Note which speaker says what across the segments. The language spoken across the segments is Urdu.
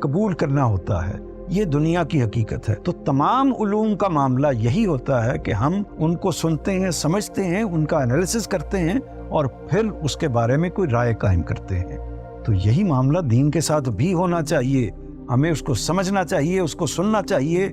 Speaker 1: قبول کرنا ہوتا ہے، یہ دنیا کی حقیقت ہے۔ تو تمام علوم کا معاملہ یہی ہوتا ہے کہ ہم ان کو سنتے ہیں، سمجھتے ہیں، ان کا انالیسس کرتے ہیں اور پھر اس کے بارے میں کوئی رائے قائم کرتے ہیں۔ تو یہی معاملہ دین کے ساتھ بھی ہونا چاہیے، ہمیں اس کو سمجھنا چاہیے، اس کو سننا چاہیے۔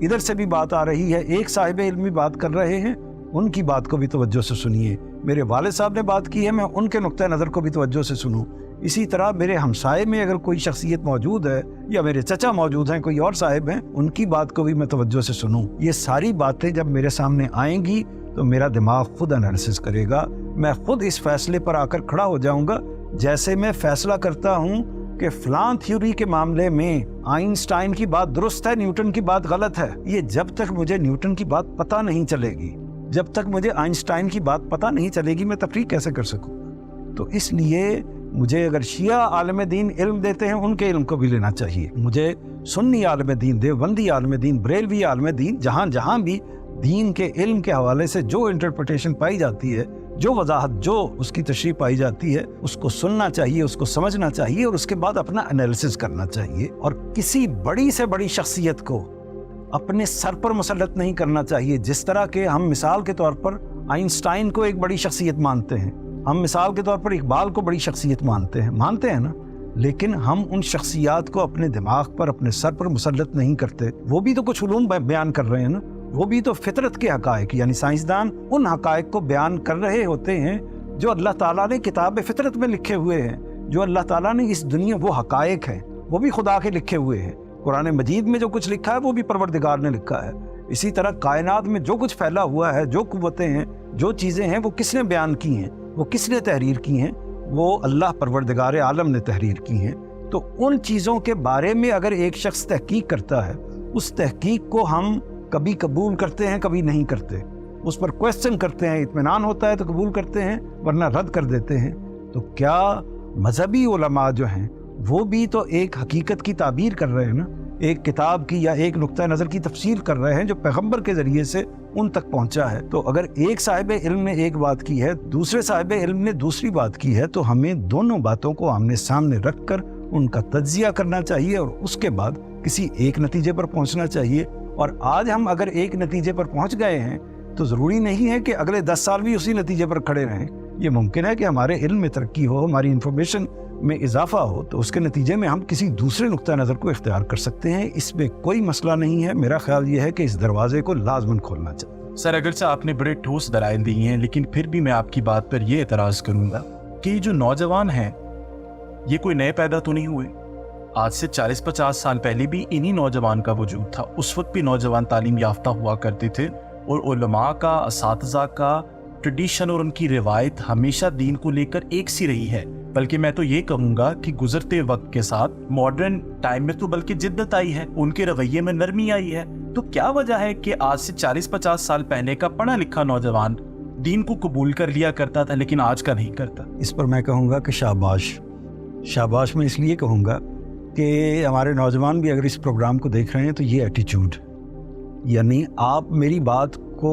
Speaker 1: ادھر سے بھی بات آ رہی ہے، ایک صاحب علم بھی بات کر رہے ہیں، ان کی بات کو بھی توجہ سے سنیے۔ میرے والد صاحب نے بات کی ہے، میں ان کے نقطہ نظر کو بھی توجہ سے سنوں۔ اسی طرح میرے ہمسائے میں اگر کوئی شخصیت موجود ہے یا میرے چچا موجود ہیں، کوئی اور صاحب ہیں، ان کی بات کو بھی میں توجہ سے سنوں۔ یہ ساری باتیں جب میرے سامنے آئیں گی تو میرا دماغ خود انالیسس کرے گا، میں خود اس فیصلے پر آ کر کھڑا ہو جاؤں گا۔ جیسے میں فیصلہ کرتا ہوں کہ فلاں تھیوری کے معاملے میں آئنسٹائن کی بات درست ہے، نیوٹن کی بات غلط ہے، یہ جب تک مجھے نیوٹن کی بات پتہ نہیں چلے گی، جب تک مجھے آئنسٹائن کی بات پتہ نہیں چلے گی، میں تفریق کیسے کر سکوں؟ تو اس لیے مجھے اگر شیعہ عالم دین علم دیتے ہیں، ان کے علم کو بھی لینا چاہیے۔ مجھے سنی عالم دین، دیوبندی عالم دین، بریلوی عالم دین، جہاں بھی دین کے علم کے حوالے سے جو انٹرپریٹیشن پائی جاتی ہے، جو وضاحت، جو اس کی تشریح پائی جاتی ہے، اس کو سننا چاہیے، اس کو سمجھنا چاہیے اور اس کے بعد اپنا انالیسس کرنا چاہیے۔ اور کسی بڑی سے بڑی شخصیت کو اپنے سر پر مسلط نہیں کرنا چاہیے۔ جس طرح کہ ہم مثال کے طور پر آئنسٹائن کو ایک بڑی شخصیت مانتے ہیں، ہم مثال کے طور پر اقبال کو بڑی شخصیت مانتے ہیں نا، لیکن ہم ان شخصیات کو اپنے دماغ پر، اپنے سر پر مسلط نہیں کرتے۔ وہ بھی تو کچھ علوم بیان کر رہے ہیں نا، وہ بھی تو فطرت کے حقائق، یعنی سائنسدان ان حقائق کو بیان کر رہے ہوتے ہیں جو اللہ تعالیٰ نے کتاب فطرت میں لکھے ہوئے ہیں، جو اللہ تعالیٰ نے اس دنیا، وہ حقائق ہیں، وہ بھی خدا کے لکھے ہوئے ہیں۔ قرآن مجید میں جو کچھ لکھا ہے وہ بھی پروردگار نے لکھا ہے۔ اسی طرح کائنات میں جو کچھ پھیلا ہوا ہے، جو قوتیں ہیں، جو چیزیں ہیں، وہ کس نے بیان کی ہیں، وہ کس نے تحریر کی ہیں؟ وہ اللہ پروردگار عالم نے تحریر کی ہیں۔ تو ان چیزوں کے بارے میں اگر ایک شخص تحقیق کرتا ہے، اس تحقیق کو ہم کبھی قبول کرتے ہیں، کبھی نہیں کرتے، اس پر کویسچن کرتے ہیں، اطمینان ہوتا ہے تو قبول کرتے ہیں، ورنہ رد کر دیتے ہیں۔ تو کیا مذہبی علماء جو ہیں وہ بھی تو ایک حقیقت کی تعبیر کر رہے ہیں نا، ایک کتاب کی یا ایک نقطہ نظر کی تفسیر کر رہے ہیں جو پیغمبر کے ذریعے سے ان تک پہنچا ہے۔ تو اگر ایک صاحب علم نے ایک بات کی ہے، دوسرے صاحب علم نے دوسری بات کی ہے، تو ہمیں دونوں باتوں کو آمنے سامنے رکھ کر ان کا تجزیہ کرنا چاہیے اور اس کے بعد کسی ایک نتیجے پر پہنچنا چاہیے۔ اور آج ہم اگر ایک نتیجے پر پہنچ گئے ہیں تو ضروری نہیں ہے کہ اگلے 10 سال بھی اسی نتیجے پر کھڑے رہیں۔ یہ ممکن ہے کہ ہمارے علم میں ترقی ہو، ہماری انفارمیشن میں اضافہ ہو، تو اس کے نتیجے میں ہم کسی دوسرے نقطہ نظر کو اختیار کر سکتے ہیں۔ اس میں کوئی مسئلہ نہیں ہے۔ میرا خیال یہ ہے کہ اس دروازے کو لازماً کھولنا چاہیے۔
Speaker 2: سر، اگرچہ آپ نے بڑے ٹھوس دلائل دی ہیں، لیکن پھر بھی میں آپ کی بات پر یہ اعتراض کروں گا کہ یہ جو نوجوان ہیں یہ کوئی نئے پیدا تو نہیں ہوئے۔ آج سے 40-50 سال پہلے بھی انہی نوجوان کا وجود تھا، اس وقت بھی نوجوان تعلیم یافتہ ہوا کرتے تھے، اور علماء کا، اساتذہ کا ٹریڈیشن اور ان کی روایت ہمیشہ دین کو لے کر ایک سی رہی ہے۔ بلکہ میں تو یہ کہوں گا کہ گزرتے وقت کے ساتھ ماڈرن ٹائم میں تو بلکہ جدت آئی ہے، ان کے رویے میں نرمی آئی ہے۔ تو کیا وجہ ہے کہ آج سے 40-50 سال پہلے کا پڑھا لکھا نوجوان دین کو قبول کر لیا کرتا تھا لیکن آج کا نہیں کرتا؟
Speaker 1: اس پر میں کہوں گا کہ شاباش میں اس لیے کہوں گا کہ ہمارے نوجوان بھی اگر اس پروگرام کو دیکھ رہے ہیں تو یہ ایٹیچیوڈ، یعنی آپ میری بات کو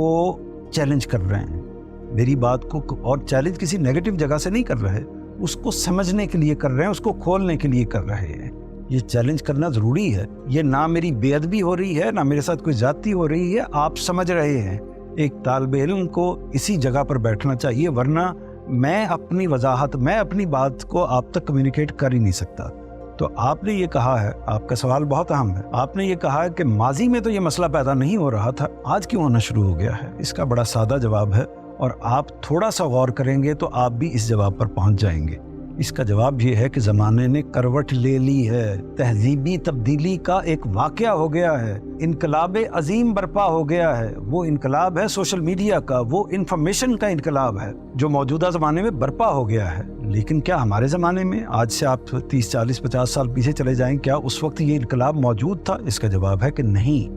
Speaker 1: چیلنج کر رہے ہیں، میری بات کو، اور چیلنج کسی نیگیٹو جگہ سے نہیں کر رہے، اس کو سمجھنے کے لیے کر رہے ہیں، اس کو کھولنے کے لیے کر رہے ہیں۔ یہ چیلنج کرنا ضروری ہے۔ یہ نہ میری بے ادبی ہو رہی ہے، نہ میرے ساتھ کوئی زیادتی ہو رہی ہے، آپ سمجھ رہے ہیں۔ ایک طالب علم کو اسی جگہ پر بیٹھنا چاہیے، ورنہ میں اپنی وضاحت، میں اپنی بات کو آپ تک کمیونیکیٹ کر ہی نہیں سکتا۔ تو آپ نے یہ کہا ہے، آپ کا سوال بہت اہم ہے، آپ نے یہ کہا ہے کہ ماضی میں تو یہ مسئلہ پیدا نہیں ہو رہا تھا، آج کیوں ہونا شروع ہو گیا ہے؟ اس کا بڑا سادہ جواب ہے، اور آپ تھوڑا سا غور کریں گے تو آپ بھی اس جواب پر پہنچ جائیں گے۔ اس کا جواب یہ ہے کہ زمانے نے کروٹ لے لی ہے، تہذیبی تبدیلی کا ایک واقعہ ہو گیا ہے، انقلاب عظیم برپا ہو گیا ہے۔ وہ انقلاب ہے سوشل میڈیا کا، وہ انفارمیشن کا انقلاب ہے جو موجودہ زمانے میں برپا ہو گیا ہے۔ لیکن کیا ہمارے زمانے میں، آج سے آپ 30, 40, 50 سال پیچھے چلے جائیں، کیا اس وقت یہ انقلاب موجود تھا؟ اس کا جواب ہے کہ نہیں۔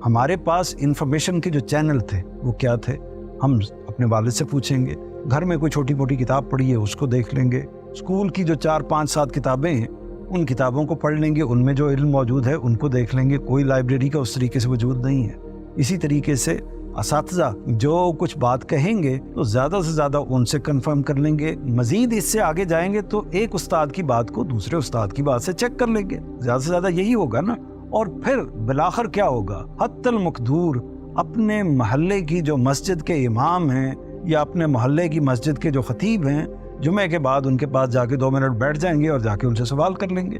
Speaker 1: ہمارے پاس انفارمیشن کے جو چینل تھے وہ کیا تھے؟ ہم اپنے والد سے پوچھیں گے، گھر میں کوئی چھوٹی موٹی کتاب پڑھی ہے اس کو دیکھ لیں گے، اسکول کی جو 4, 5, 7 کتابیں ہیں ان کتابوں کو پڑھ لیں گے، ان میں جو علم موجود ہے ان کو دیکھ لیں گے۔ کوئی لائبریری کا اس طریقے سے وجود نہیں ہے۔ اسی طریقے سے اساتذہ جو کچھ بات کہیں گے تو زیادہ سے زیادہ ان سے کنفرم کر لیں گے. مزید اس سے آگے جائیں گے تو ایک استاد کی بات کو دوسرے استاد کی بات سے چیک کر لیں گے. زیادہ سے زیادہ یہی ہوگا نا. اور پھر بالآخر کیا ہوگا؟ حتی المقدور اپنے محلے کی جو مسجد کے امام ہیں یا اپنے محلے کی مسجد کے جو خطیب ہیں، جمعے کے بعد ان کے پاس جا کے 2 منٹ بیٹھ جائیں گے اور جا کے ان سے سوال کر لیں گے.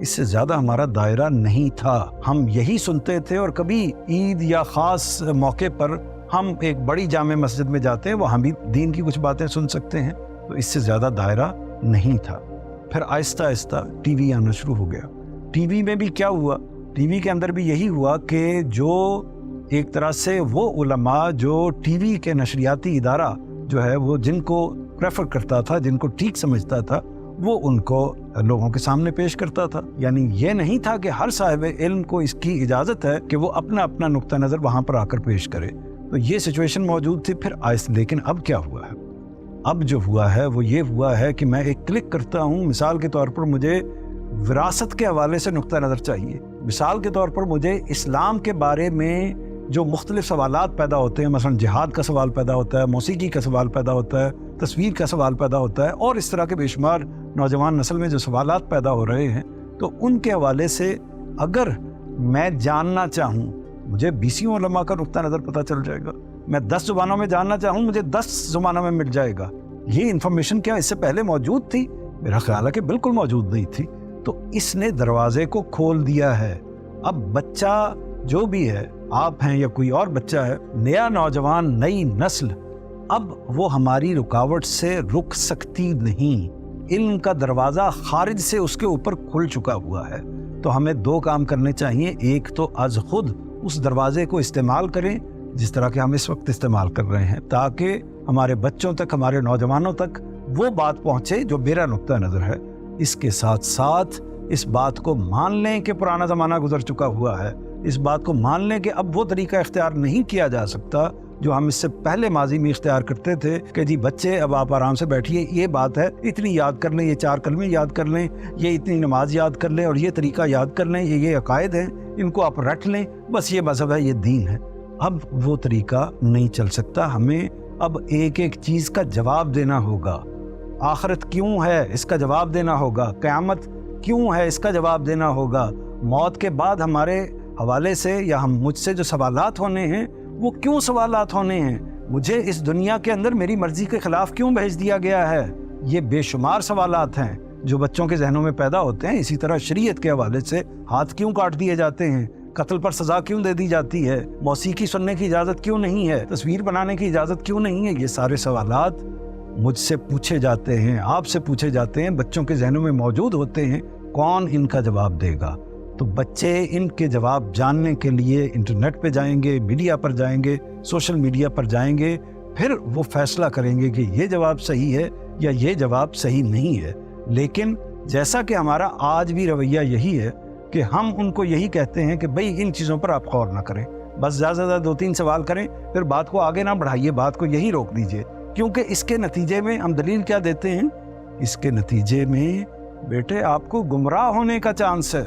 Speaker 1: اس سے زیادہ ہمارا دائرہ نہیں تھا. ہم یہی سنتے تھے، اور کبھی عید یا خاص موقع پر ہم ایک بڑی جامع مسجد میں جاتے ہیں، وہاں بھی دین کی کچھ باتیں سن سکتے ہیں. تو اس سے زیادہ دائرہ نہیں تھا. پھر آہستہ آہستہ ٹی وی آنا شروع ہو گیا. ٹی وی میں بھی کیا ہوا؟ ٹی وی کے اندر بھی یہی ہوا کہ جو ایک طرح سے وہ علماء جو ٹی وی کے نشریاتی ادارہ جو ہے وہ جن کو پریفر کرتا تھا، جن کو ٹھیک سمجھتا تھا، وہ ان کو لوگوں کے سامنے پیش کرتا تھا. یعنی یہ نہیں تھا کہ ہر صاحب علم کو اس کی اجازت ہے کہ وہ اپنا اپنا نقطہ نظر وہاں پر آ کر پیش کرے. تو یہ سچویشن موجود تھی. پھر لیکن اب کیا ہوا ہے؟ اب جو ہوا ہے وہ یہ ہوا ہے کہ میں ایک کلک کرتا ہوں، مثال کے طور پر مجھے وراثت کے حوالے سے نقطہ نظر چاہیے، مثال کے طور پر مجھے اسلام کے بارے میں جو مختلف سوالات پیدا ہوتے ہیں، مثلا جہاد کا سوال پیدا ہوتا ہے، موسیقی کا سوال پیدا ہوتا ہے، تصویر کا سوال پیدا ہوتا ہے، اور اس طرح کے بے شمار نوجوان نسل میں جو سوالات پیدا ہو رہے ہیں، تو ان کے حوالے سے اگر میں جاننا چاہوں، مجھے 20 علماء کا نقطہ نظر پتہ چل جائے گا. میں 10 زبانوں میں جاننا چاہوں، مجھے 10 زبانوں میں مل جائے گا. یہ انفارمیشن کیا اس سے پہلے موجود تھی؟ میرا خیال ہے کہ بالکل موجود نہیں تھی. تو اس نے دروازے کو کھول دیا ہے. اب بچہ جو بھی ہے، آپ ہیں یا کوئی اور بچہ ہے، نیا نوجوان، نئی نسل، اب وہ ہماری رکاوٹ سے رک سکتی نہیں. علم کا دروازہ خارج سے اس کے اوپر کھل چکا ہوا ہے. تو ہمیں 2 کام کرنے چاہیے. ایک تو از خود اس دروازے کو استعمال کریں جس طرح کہ ہم اس وقت استعمال کر رہے ہیں، تاکہ ہمارے بچوں تک، ہمارے نوجوانوں تک وہ بات پہنچے جو میرا نقطہ نظر ہے. اس کے ساتھ ساتھ اس بات کو مان لیں کہ پرانا زمانہ گزر چکا ہوا ہے. اس بات کو مان لیں کہ اب وہ طریقہ اختیار نہیں کیا جا سکتا جو ہم اس سے پہلے ماضی میں اختیار کرتے تھے کہ جی بچے اب آپ آرام سے بیٹھیے، یہ بات ہے، اتنی یاد کر لیں، یہ 4 کلمے یاد کر لیں، یہ اتنی نماز یاد کر لیں، اور یہ طریقہ یاد کر لیں، یہ عقائد ہیں، ان کو آپ رٹ لیں، بس یہ مذہب ہے، یہ دین ہے. اب وہ طریقہ نہیں چل سکتا. ہمیں اب ایک ایک چیز کا جواب دینا ہوگا. آخرت کیوں ہے، اس کا جواب دینا ہوگا. قیامت کیوں ہے، اس کا جواب دینا ہوگا. موت کے بعد ہمارے حوالے سے یا مجھ سے جو سوالات ہونے ہیں وہ کیوں سوالات ہونے ہیں. مجھے اس دنیا کے اندر میری مرضی کے خلاف کیوں بھیج دیا گیا ہے. یہ بے شمار سوالات ہیں جو بچوں کے ذہنوں میں پیدا ہوتے ہیں. اسی طرح شریعت کے حوالے سے ہاتھ کیوں کاٹ دیے جاتے ہیں، قتل پر سزا کیوں دے دی جاتی ہے، موسیقی سننے کی اجازت کیوں نہیں ہے، تصویر بنانے کی اجازت کیوں نہیں ہے. یہ سارے سوالات مجھ سے پوچھے جاتے ہیں، آپ سے پوچھے جاتے ہیں، بچوں کے ذہنوں میں موجود ہوتے ہیں. کون ان کا جواب دے گا؟ تو بچے ان کے جواب جاننے کے لیے انٹرنیٹ پہ جائیں گے، میڈیا پر جائیں گے، سوشل میڈیا پر جائیں گے. پھر وہ فیصلہ کریں گے کہ یہ جواب صحیح ہے یا یہ جواب صحیح نہیں ہے. لیکن جیسا کہ ہمارا آج بھی رویہ یہی ہے کہ ہم ان کو یہی کہتے ہیں کہ بھئی ان چیزوں پر آپ غور نہ کریں، بس زیادہ سے زیادہ 2-3 سوال کریں، پھر بات کو آگے نہ بڑھائیے، بات کو یہی روک دیجئے. کیونکہ اس کے نتیجے میں ہم دلیل کیا دیتے ہیں؟ اس کے نتیجے میں بیٹے آپ کو گمراہ ہونے کا چانس ہے.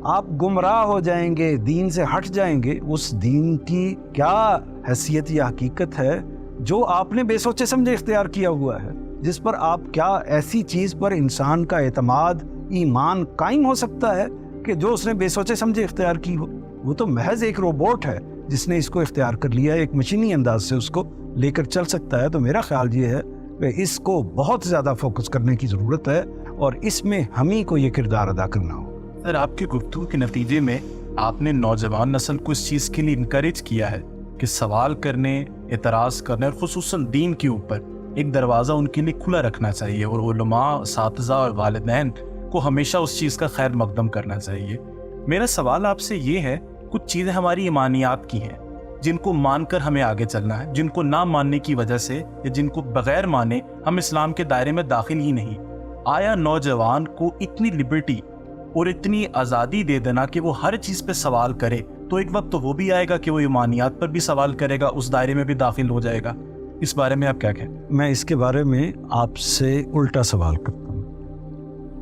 Speaker 1: آپ گمراہ ہو جائیں گے، دین سے ہٹ جائیں گے. اس دین کی کیا حیثیت یا حقیقت ہے جو آپ نے بے سوچے سمجھے اختیار کیا ہوا ہے، جس پر آپ کیا ایسی چیز پر انسان کا اعتماد، ایمان قائم ہو سکتا ہے کہ جو اس نے بے سوچے سمجھے اختیار کی ہو؟ وہ تو محض ایک روبوٹ ہے جس نے اس کو اختیار کر لیا، ایک مشینی انداز سے اس کو لے کر چل سکتا ہے. تو میرا خیال یہ ہے کہ اس کو بہت زیادہ فوکس کرنے کی ضرورت ہے اور اس میں ہم ہی کو یہ کردار ادا کرنا ہو.
Speaker 2: سر، آپ کی گفتگو کے نتیجے میں آپ نے نوجوان نسل کو اس چیز کے لیے انکریج کیا ہے کہ سوال کرنے، اعتراض کرنے، اور خصوصاً دین کے اوپر ایک دروازہ ان کے لیے کھلا رکھنا چاہیے، اور علماء، اساتذہ اور والدین کو ہمیشہ اس چیز کا خیر مقدم کرنا چاہیے. میرا سوال آپ سے یہ ہے، کچھ چیزیں ہماری ایمانیات کی ہیں جن کو مان کر ہمیں آگے چلنا ہے، جن کو نہ ماننے کی وجہ سے یا جن کو بغیر مانے ہم اسلام کے دائرے میں داخل ہی نہیں. آیا نوجوان کو اتنی لبرٹی اور اتنی آزادی دے دینا کہ وہ ہر چیز پہ سوال کرے، تو ایک وقت تو وہ بھی آئے گا کہ وہ ایمانیات پر بھی سوال کرے گا، اس دائرے میں بھی داخل ہو جائے گا. اس بارے میں آپ کیا کہیں؟
Speaker 1: میں اس کے بارے میں آپ سے الٹا سوال کرتا ہوں.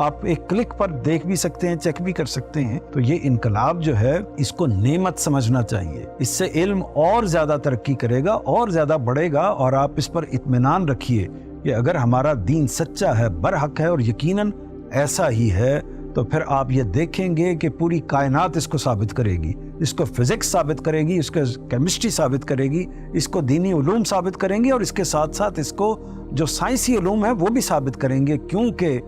Speaker 1: آپ ایک کلک پر دیکھ بھی سکتے ہیں، چیک بھی کر سکتے ہیں۔ تو یہ انقلاب جو ہے اس کو نعمت سمجھنا چاہیے، اس سے علم اور زیادہ ترقی کرے گا اور زیادہ بڑھے گا، اور آپ اس پر اطمینان رکھیے کہ اگر ہمارا دین سچا ہے، برحق ہے اور یقیناً ایسا ہی ہے، تو پھر آپ یہ دیکھیں گے کہ پوری کائنات اس کو ثابت کرے گی، اس کو فزکس ثابت کرے گی، اس کو کیمسٹری ثابت کرے گی، اس کو دینی علوم ثابت کریں گے، اور اس کے ساتھ ساتھ اس کو جو سائنسی علوم ہے وہ بھی ثابت کریں گے، کیونکہ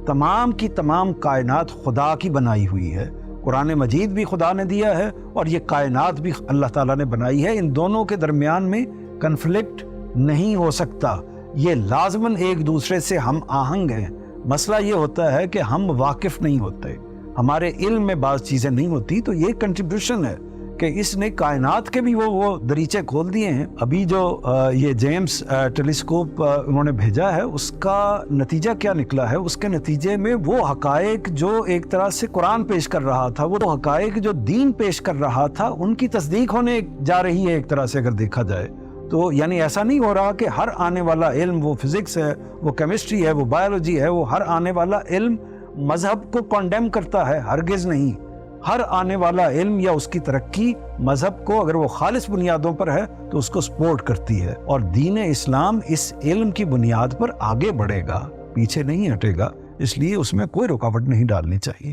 Speaker 1: تمام کی تمام کائنات خدا کی بنائی ہوئی ہے۔ قرآن مجید بھی خدا نے دیا ہے اور یہ کائنات بھی اللہ تعالیٰ نے بنائی ہے، ان دونوں کے درمیان میں کنفلکٹ نہیں ہو سکتا، یہ لازماً ایک دوسرے سے ہم آہنگ ہیں۔ مسئلہ یہ ہوتا ہے کہ ہم واقف نہیں ہوتے، ہمارے علم میں بعض چیزیں نہیں ہوتی، تو یہ کنٹریبیوشن ہے کہ اس نے کائنات کے بھی وہ دریچے کھول دیے ہیں۔ ابھی جو یہ جیمز ٹیلیسکوپ انہوں نے بھیجا ہے، اس کا نتیجہ کیا نکلا ہے؟ اس کے نتیجے میں وہ حقائق جو ایک طرح سے قرآن پیش کر رہا تھا، وہ حقائق جو دین پیش کر رہا تھا، ان کی تصدیق ہونے جا رہی ہے ایک طرح سے اگر دیکھا جائے تو۔ یعنی ایسا نہیں ہو رہا کہ ہر آنے والا علم، وہ فزکس ہے، وہ کیمسٹری ہے، وہ بایولوجی ہے، وہ ہر آنے والا علم مذہب کو کنڈیم کرتا ہے، ہرگز نہیں۔ ہر آنے والا علم یا اس کی ترقی مذہب کو، اگر وہ خالص بنیادوں پر ہے تو اس کو سپورٹ کرتی ہے، اور دین اسلام اس علم کی بنیاد پر آگے بڑھے گا، پیچھے نہیں ہٹے گا، اس لیے اس میں کوئی رکاوٹ نہیں ڈالنی چاہیے۔